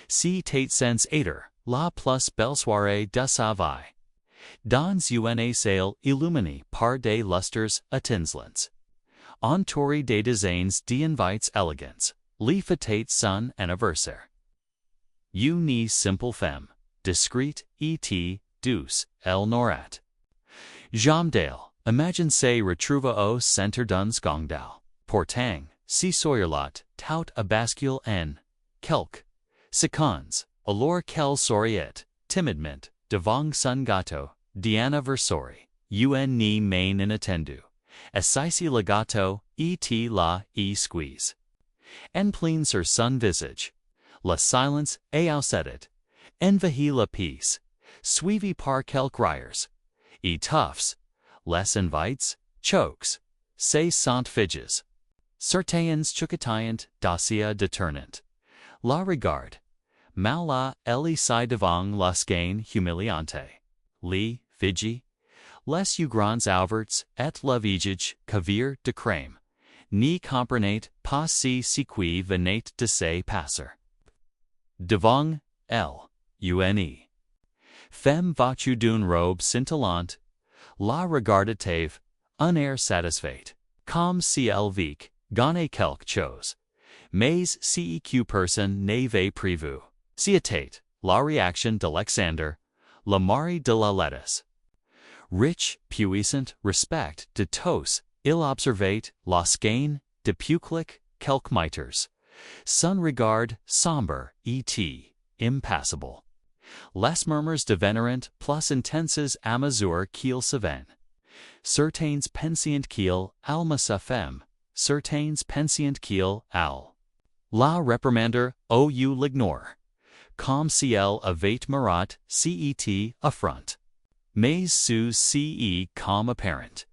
Si tate sens ater, la plus belle soirée de sa vie. Dans une salle illuminée par des lustres étincelants. Entouré des dizaines d'invités élégants, les fêtes son anniversaire. Une simple femme, discrète et douce, elle n'aurait jamais imagine se retrouver au centre d'un scandale, portant, si sur la tout à bascule en quelques secondes, alors qu'elle souriait timidement devant son gâteau d'anniversaire, ni main inattendu. Assisi le gâteau et la squeeze. En plein sur son visage. La silence est aucédée. Envahit la peace. Suivi par quelques rires. Et toughs. Les invites, chokes. Se sont figes. Certains chuchotant dacia détournant. La regarde. Mala elle ci devant la skein humiliante. Les figi. Les grands ouverts et le visage couvert de crème. Ni comprenait pas si qui venait de se passer. Devant, elle, une femme vêtue d'une robe scintillante, la regardait un air satisfait, comme si elle avait gagné quelque chose. Mais si personne n'avait prévu. C'était la réaction d'Alexander, le mari de la lettuce. Rich, puissant, respect de tous, il observait la skein depuis quelques mitres. Son regard sombre et impassible. Les murmures devinrent plus intenses à mesure qu'il s'avance. Certains pensaient qu'il alma sa femme, certains pensaient qu'il la réprimander ou l'ignore. Comme si elle avait marat cet affront. Mais sous ce comme apparent.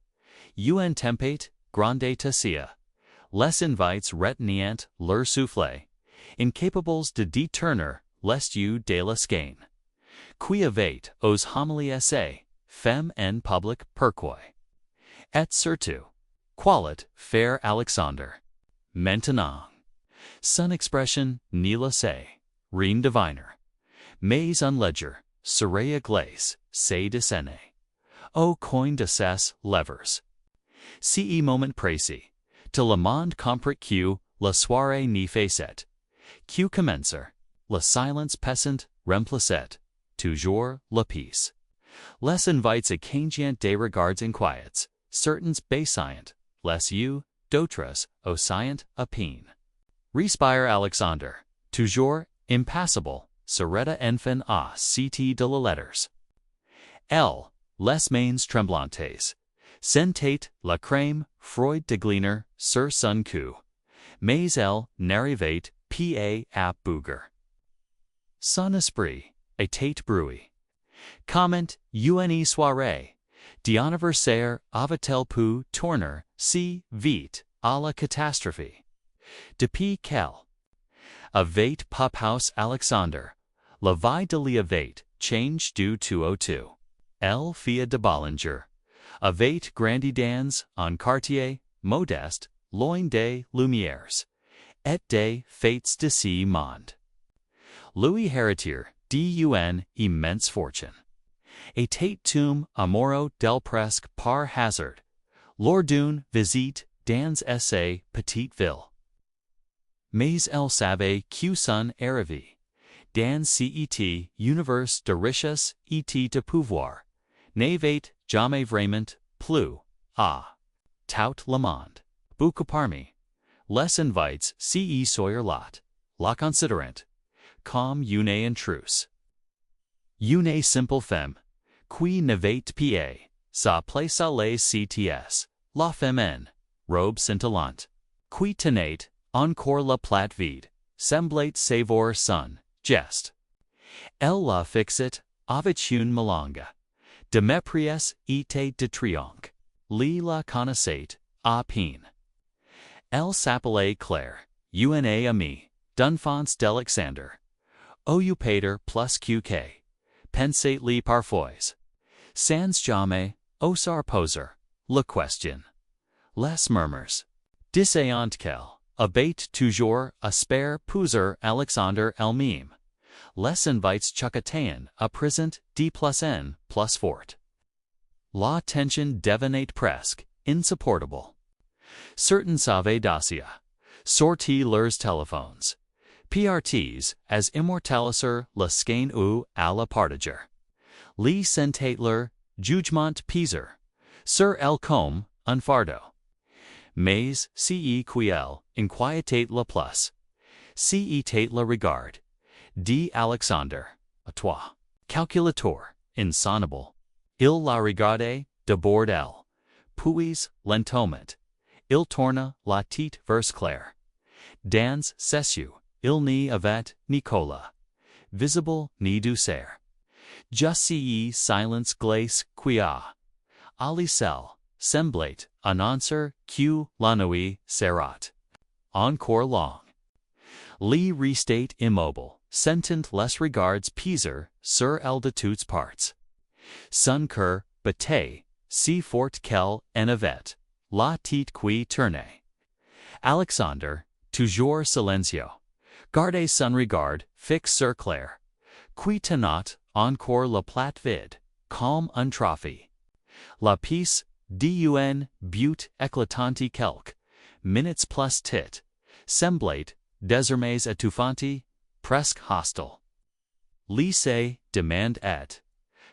Un tempête, grande tassia. Les invites retenant leur souffle. Incapables de détourner les yeux de la skein. Qui avait os humiliés, femme en public pourquoi. Et surtout, qualit faire Alexander. Maintenant. Son expression ni la sait. Rien diviner. Mais un ledger, serait glace, se descene. Au coin de ses levers. Ce moment précis. Tout le monde comprit que la soirée n'y faisait. Que commencer. La silence pesant remplissait. Toujours la peace. Les invites échangent des regards inquiets. Certains baissant. Les yeux d'autres oscillant à peine. Respire Alexander. Toujours impassible, serreta enfin à ct de la lettres. Elle, les mains tremblantes. Sentait la crème Freud de Gleaner sur son cou. Mais elle n'arrivait pas à bouger. Son esprit était brouillé. Comment une soirée d'anniversaire avait-elle pu tourner si vite à la catastrophe? Depuis qu'elle avait Pop-House Alexander, la vie de l'avait changed du tout au tout. Elle fille de Bollinger, avait grandi dans un quartier modeste, loin des lumières, et des fêtes de ce monde. Lui héritier d'une immense fortune. Était amoureux d'elle presque par hasard, lors d'une visite dans sa petite ville. Mais elle savait que son arrivée dans cet univers de richesse et de pouvoir n'avait jamais vraiment plu à tout le monde. Beaucoup parmi les invités se sur la considérant comme une intruse. Une simple femme, qui n'avait pas sa place à les CTS, la femme en robe scintillante, qui tenait encore la plate vide, semblait savoir son geste. Elle la fixait avec une malanga. De mépris et de triomphe, la connaissait à peine. Elle s'appelait Claire, une amie d'enfance d'Alexander. Au pater plus que, pensait-les parfois. Sans jamais oser poser la question. Les murmures. Disayant qu'elle avait toujours espéré poser Alexander elle-même, Les invites chocatayen, a présent, d plus n, plus fort. La tension devenait presque insupportable. Certains savaient dacia. Sorti leurs téléphones. PRTs, as immortaliser la skein ou à la partager. Li sentatler, jugement peser. Sur elle comme, un fardeau. Mais, ce qui elle, inquiétate la plus. Ce tate la regarde. D. Alexander, à toi. Calculator, insonnable. Il la regarde, d'abord elle. Puis, lentement. Il tourna la tête vers clair. Dans cessu, il n'y avait ni cola. Visible ni douceur. Just silence glace qui a. Ali cell, semblait, annoncer que la nuit serait. Encore long. Li restate immobile, sentent les regards peser sur elle de toutes parts. Son cœur battait, si fort qu'elle en avait, la tête qui tournait. Alexander, toujours silencieux, gardait son regard fixe sur Claire, qui tenait encore la plate vide, comme un trophée. La pièce, d'un but éclatante quelques minutes plus tit, semblait, désormais étouffante, presque hostile. Lycée demande et.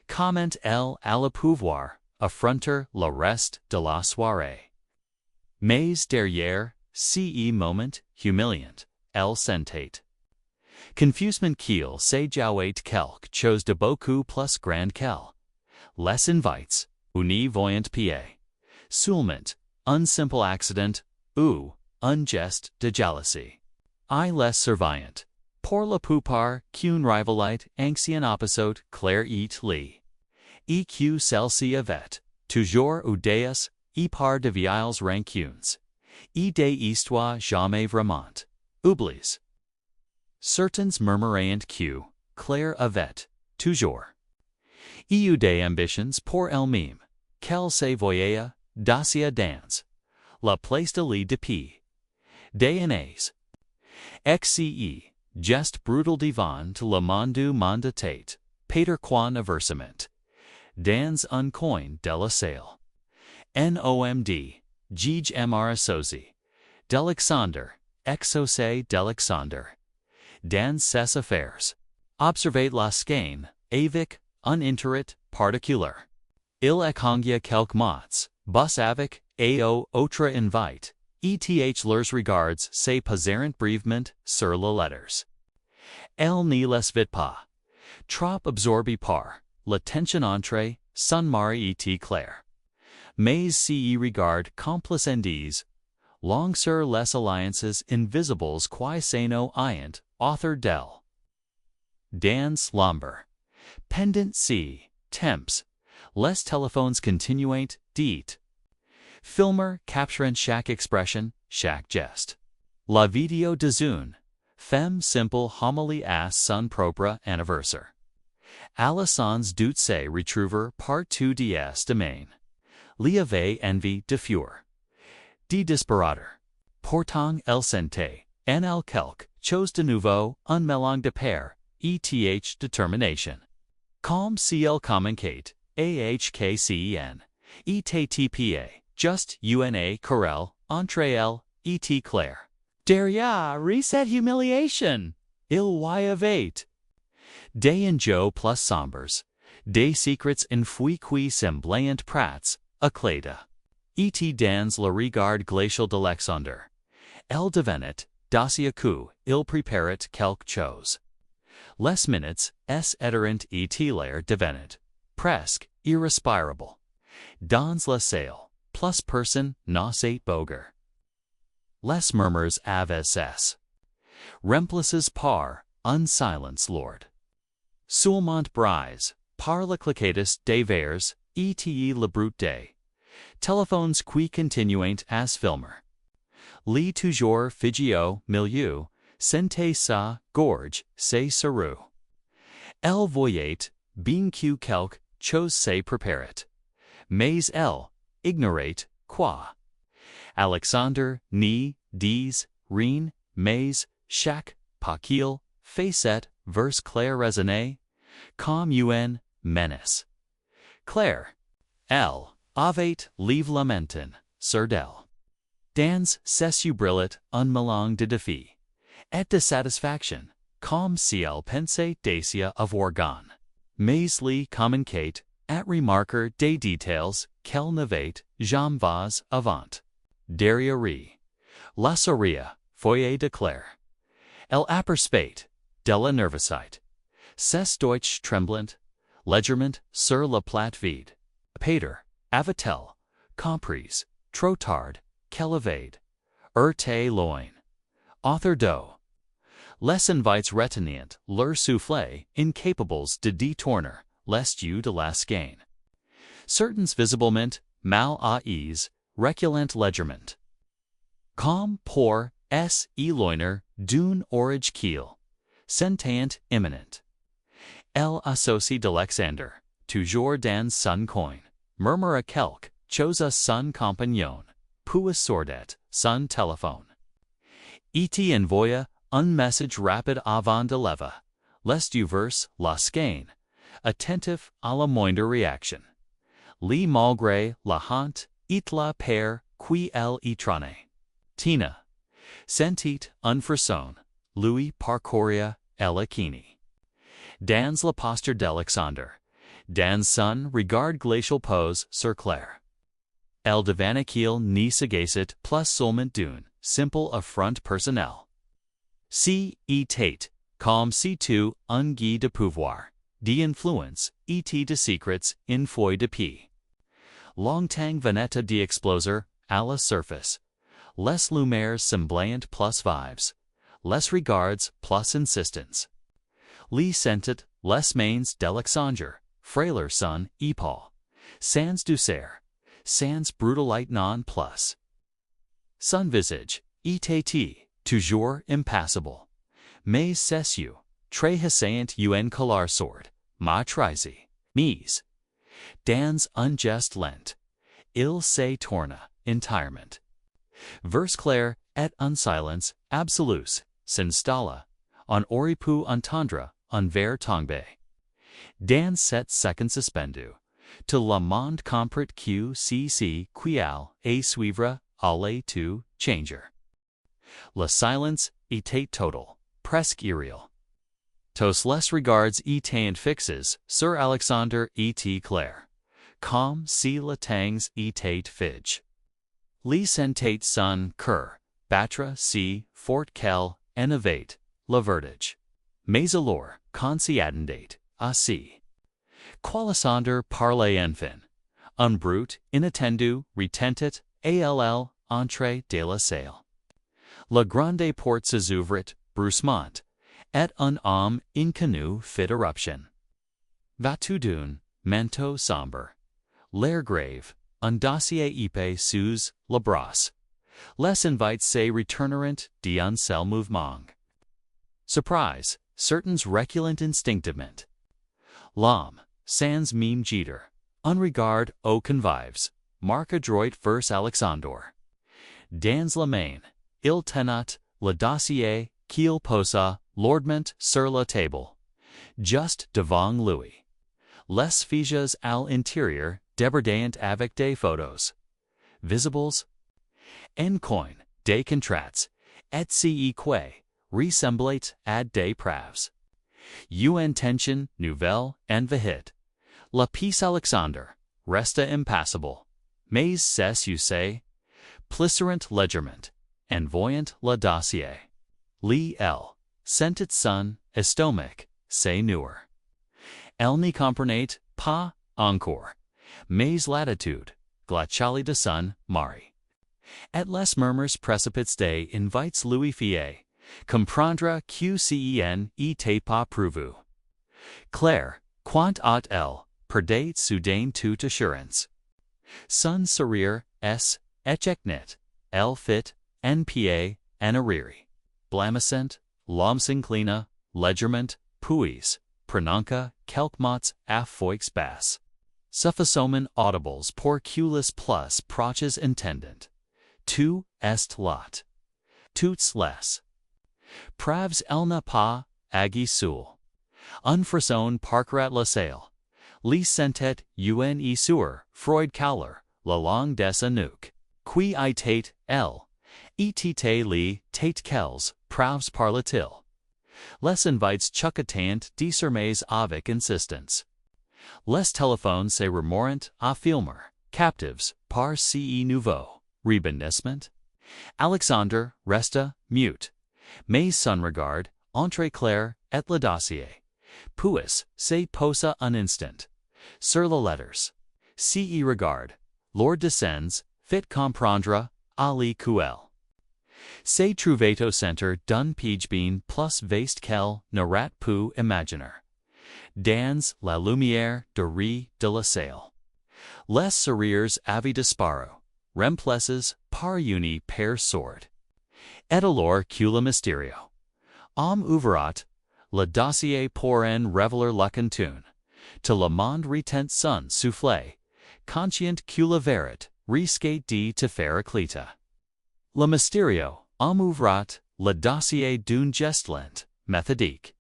Comment elle allait pouvoir affronter le reste de la soirée. Mais derrière, ce moment humiliant, elle sentait. Confusement qu'il se jouait quelque chose de beaucoup plus grand qu'elle. Les invites, une voyante pied. Seulement, un simple accident, ou, un geste de jalousie. I les surveillant. Pour la plupart, qu'une rivalité ancien opposite clair et lit. Et que celle-ci avait, toujours audacieux, et par de vieilles rancunes. Et des histoires jamais vraiment. Oublies. Certains murmurant que, Claire avait, toujours. Eu des ambitions pour elle-même, qu'elle se voyait, dacia dans. La place de lit depuis. Des années. XCE, geste brutal devant le monde mandatate, pater quan aversement. Dans un coin de la salle. NOMD, Gij Mr Associ. D'Alexander, exaucé d'Alexander. Dans ses affaires. Observez la skein, avec, uninterite, particular. Il écongia quelques mots, bus avec, autre invite. ETH leurs regards se posèrent brièvement sur les lettres. Elle ne les vit pas. Trop absorbée par la tension entre son mari et Claire. Mais ce regard complice indies, long sur les alliances invisibles qui s'en ayant, author d'elle. Dans slumber. Pendant ce temps, les téléphones continuent dit. Filmer capturant chaque expression, chaque geste. La vidéo d'une femme simple homilie à son propre anniversaire. À la sans doute se retrouver par tout des domaines. L'y avait envie de fuir. De disparaître. Pourtant elle sentait, en elle quelque chose de nouveau, un mélange de peur, eth détermination. Comme si elle communiquait, ahkcen, ettpa. Just una querelle, entre elle, et Claire. Derrière, cette humiliation. Il y avait. Des enjeux plus sombres. Des secrets enfouis qui semblaient prêts, éclater. Et dans le regard glacial d'Alexander. Elle devenait, d'acier coup, il préparait quelque chose. Les minutes, éternent et l'air devenait, presque, irrespirable. Dans la salle. Plus person nos eight boger. Les murmurs avaient cessé. Remplaces par, un silence lourd. Seulement brise, par la cliquetis des vers, et le brut des. Téléphones qui continuent as filmer. Li toujours figio milieu, sentait sa gorge, se serrou. Elle voyait, bien que quelque chose se préparait. Mais elle, ignorate, quoi. Alexander, ni, dis, rien, mais, chaque, pas qu'il, fait cette, vers Claire raisonnée, comme une menace. Claire, Elle, avait, livre lamentin, sur d'elle. Dans ses brillat un mélange de défi et de satisfaction, comme si elle pensait déjà avoir gagné. Mais les communicate at remarquer des détails qu'elle n'avait jamais vus avant. Derrière la sourire, foyer de Claire. Elle aperçoit, de la nervosité. Ses Deutsch tremblent, légèrement sur la plate vide. Peter, avait-elle compris, trop tard, qu'elle avait été loin. Author d'eau. Les invités retenant leur souffle, incapables de détourner les yeux de la gain. Certains visiblement mal à aise, reculant légèrement. Comme pour s'éloigner d'une orage kiel, sentant imminent. Elle associe d'Alexander, toujours dans son coin, murmura quelque chose à son compagnon, puis sordait son téléphone. Et envoya un message rapide avant de lever, lest du verse la gain, attentif à la moindre réaction. Li malgré la honte, et la peur qui elle y trône. Tina, sentit un frisson, lui parcouria la kini. Dans la posture d'Alexander, dans son regard glacial pose sur Claire. Elle devana qu'il n'y s'agissait plus seulement d'une simple affront personnelle. Si était, comme si tu un guide de pouvoir, d'influence, et de secrets in foi de paix. Longtemps venait d'y exploser, à la surface, les lumières semblantes plus vives, les regards plus insistants. Les sentit, les mains d'Alexander, frailer son épaule, sans douceur, sans brutalité non plus. Son visage était toujours impassible, mais ses yeux, très hissant une colère sourde, maîtrisée, mise. Dans un geste lent, il se tourna entièrement vers Claire et un silence absolu s'installa, on aurait pu entendre un verre tomber. Dans cette seconde suspendue, tout le monde comprit que ceci qu'elle suivre allait tout changer. Le silence était total, presque irréel. Tous les regards étaient fixés sur Alexander et Claire, comme si le temps était figé. Les sentait son cœur battre si fort qu'elle en avait le vertige. Mais alors, quand s'y attendait, assis. Qu'Alexander parlait enfin. Un brute inattendu retentit et elle entrait de la salle. La grande porte s'ouvrit brusquement, et un homme inconnu fit éruption. Vêtu d'un manteau sombre, l'air grave, un dossier épais sous le bras. Les invités se retournèrent d'un seul mouvement. Surprise, certains reculant instinctivement. L'homme, sans mime jeter, un regard aux convives, marque adroit vers Alexander. Dans la main, il tenait le dossier qu'il posa lourdement sur la table, juste devant lui. Les fiches à l'intérieur débordant avec des photos. Visibles? En coin, des contrats, et ce que ressemblait à des preuves. Une intention nouvelle en vihite. La pièce Alexander resta impassible, mais ses yeux plissèrent légèrement, en voyant le dossier. Elle sentit son estomac se nouer. Elle n'y comprenait pas encore, mais l'attitude glaciale de son mari. Et les murmures précipités des invités lui firent comprendre que cen était pas prévu. Claire, quant à elle, perdait soudain toute assurance. Son sourire échecnet, elle fit en pied en arrière. Blâmissant, l'homme s'inclina légèrement, puis prononça quelques mots à voix basse. Suffisamment audibles pour que les plus proches entendent. Tu est lot. Toutes les preuves elle n'a pas agi seule. Unversohn parkerat la salle. Lee sentet une sur Freud Kauler, la langue des Anouk. Qui I tate, Elle. Et li tate kels, pravs parlatil. Les invites chuckatant discermes avec insistance. Les téléphones se remorant à filmer, captives, par ce nouveau rebondissement. Alexander resta mute. Mais son regard, entre clair et le dossier. Puis se posa un instant. Sur les letters. Ce regard, Lord descends, fit comprendre, ali quel. Se trouvait au centre d'un page plus vaste qu'elle n'aurait pu imaginer. Dans la lumière dorée de la salle. Les sourires avaient disparu, remplacés par une paire sourde. Et alors que le mystérieux. Ouvrat, le dossier pour en révéler la contenu. Te le monde retent son soufflé, conscient que la vérité risquait de te faire éclater. Le mystérieux ouvrat le dossier d'un geste lent, méthodique.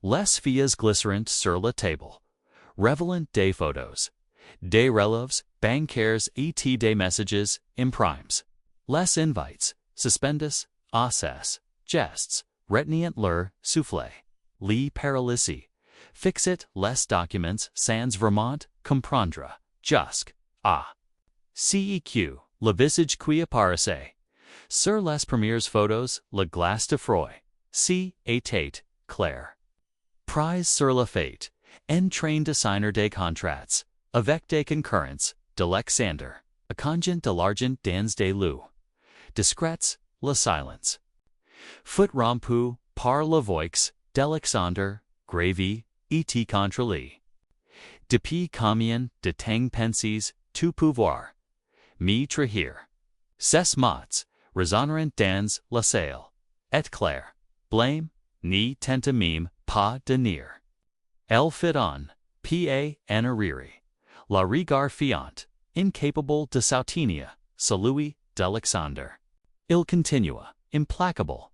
Les filles glisserant sur la table, révélant des photos, des relèves bancaires et des messages imprimes. Les invites, suspendus, asses, gestes, retenant leur souffle. Les paralysis, fixit les documents sans vraiment comprendre, jusque à CEQ, le visage qui apparaissait. Sur les premières photos, la glace de Freud, si était clair. Prise sur le fait, en train de signer des contrats, avec des concurrents, d'Alexander, accongent de l'argent dans des loups. Discrets, le silence. Foot rompu, par la voix, d'Alexander, gravy, et contre lui. Depuis combien de temps penses tu pouvoir me trahir? Ces mots, résonnant dans la salle, et clair, blâme, ni tenta même pas de nier. Elle fit en, pa en arrière, la regard fiant, incapable de soutenir, celui d'Alexander. Il continua, implacable.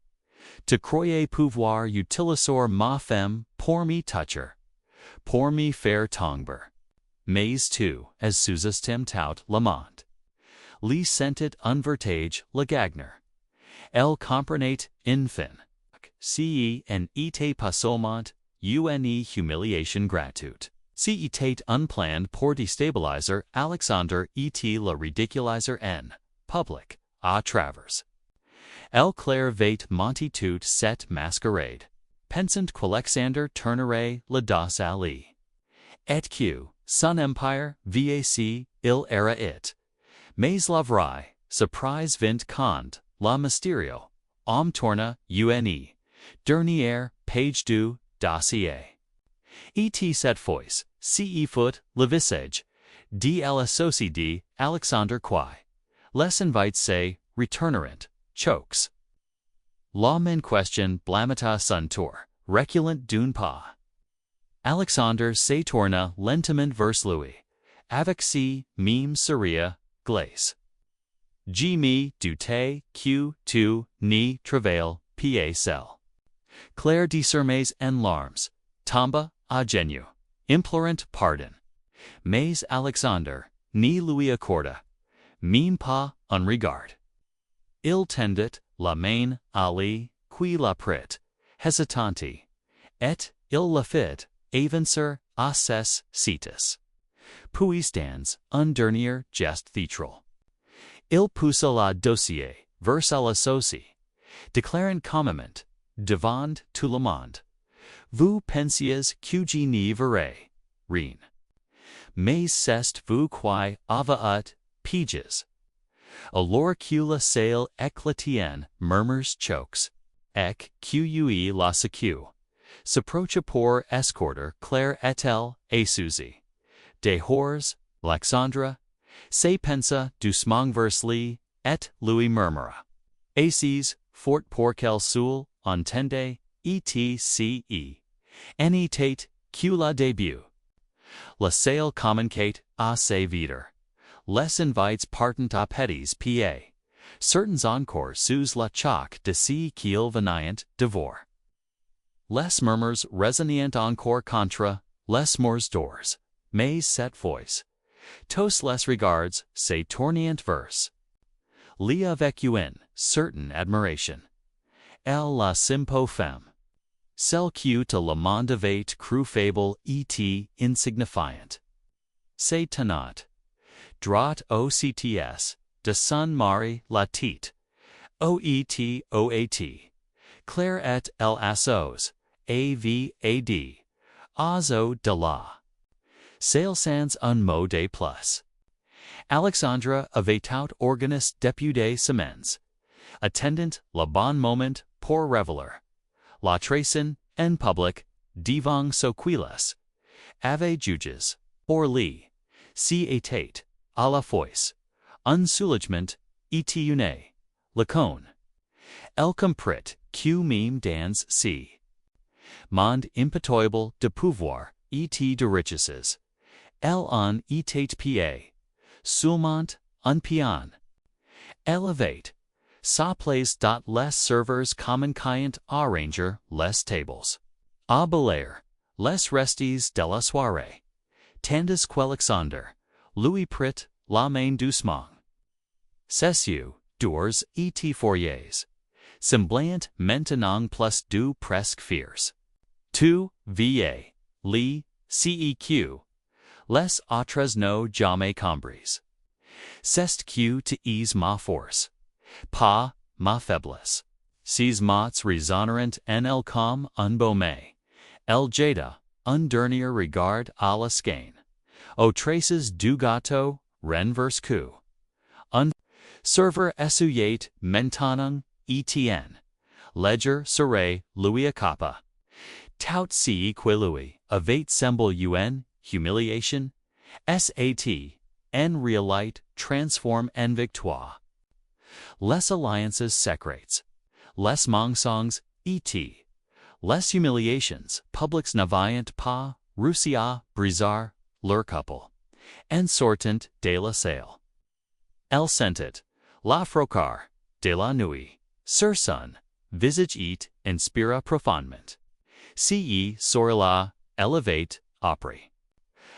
Tu croyais pouvoir utiliser ma femme pour me toucher, pour me faire tomber. Mais tu, as sous-estimes tout le monde. Li sentit un vertige le gagner. Elle comprenait enfin. Ce en était pas seulement une humiliation gratuite. Ce était un plan pour déstabiliser Alexander et le ridiculiser en public, à travers. Elle clairvait monter toute cette masquerade, pensant qu'Alexander tournerait le dos à lui. Et que, son empire, vac, il era it. Mais la vraie surprise vint quand, la mystérieux, tourna une dernière page du dossier. Et cette fois, ce fut le visage de l'associé de Alexander qui, les invites se retourneront, chokes. L'homme en question blâmata son tour, reculant d'un pas. Alexander se tourna lentement vers lui, avec ses mêmes sourires glaces. Je me doutais que tu ne travailles pas seul. Claire discermes en larmes, tomba à genoux, implorant pardon. Mais Alexander ne lui accorda, même pas un regard. Il tendit la main à lui, qui la prit, hésitante, et il la fit avancer à ses cites. Puis dans un dernier geste theatral. Il poussa la dossier vers l'associé, déclarant calmement, devant tout le monde. Vous pensiez que je n'y verrais rien. Mais c'est vous qui avez pages. Alors que la salle éclatienne murmures chokes, et que la secu, s'approcha pour escorter Claire et-elle et Suzy. Des horreurs, Alexandra, se pensa doucement vers lui, et lui murmura. Assis, fort pour qu'elle seule entende, etc. En était que la début. La salle communicate à ses videurs. Les invites partent à petits pieds. Certains encore sous la chalk de ce qu'ils venaient de voir. les murmures résonnent encore contre les murs d'ors, mais cette voix, tous les regards se tournent vers. Lit avec une certaine admiration. Elle la simple femme. Celle qui tout le monde avait cru faible et insignifiante. C'est tenant. Droit au cts, de son mari la tête. Oet. Claire et elle assos, avad. Azo de la. Sale sans un mot de plus. Alexandra avait tout organiste député semaines. Attendant le bon moment pour reveler. La tracen, en public, devant soquiles. Ave juges, or lit. Si était, à la fois. Un soulagement, et une. Lacone. Elle comprit que même dans si. Monde impitoyable de pouvoir, et de richesses. Elle en était pa. Seulement, un pion. Elle avait. Sa place dot les serveurs communicant arranger les tables. A belair, les restes de la soirée. Tandis qu'Alexander, lui prit la main doucement. Cessieux, doors et foyers. Semblant maintenant plus du presque fierce. Tu, va, li, ceq. Les autres no jamais compris. C'est que te is ma force. Pas ma faiblesse. Ces mots résonnèrent en elle comme un baume. Elle jeta un dernier regard à la skein. Aux traces du gâteau, renverser. Un serveur essuyait maintenant, Etienne. Ledger serait lui a capa. Tout ce que lui avait semble une humiliation. Sat, en réalité, transforme en victoire. Les alliances secrètes. Les mensonges, et. Les humiliations publiques n'avaient pas réussi à briser leur couple. En sortant de la salle. Elle sentit la fracas de la nuit sur son visage et inspira profondément. Ce soir-là, elle avait appris.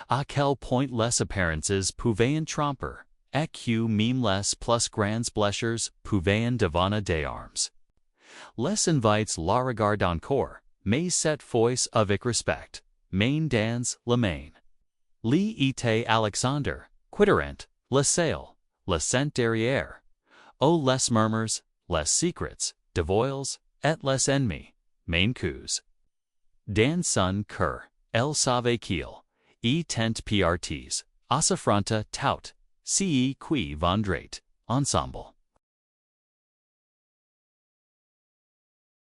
À quel point les apparences pouvaient tromper, et que même les plus grandes blessures pouvaient devenir des armes. Les invités la regardent encore, mais cette fois avec respect, main dans la main. Li et Alexander, quitterant, la salle, laissant derrière. Oh les murmures, les secrets, devoils, et les ennemis, main coups. Dans son cœur, elle savait qu'il, et tent parties, à s'affronter tout, ce qui vendrait, ensemble.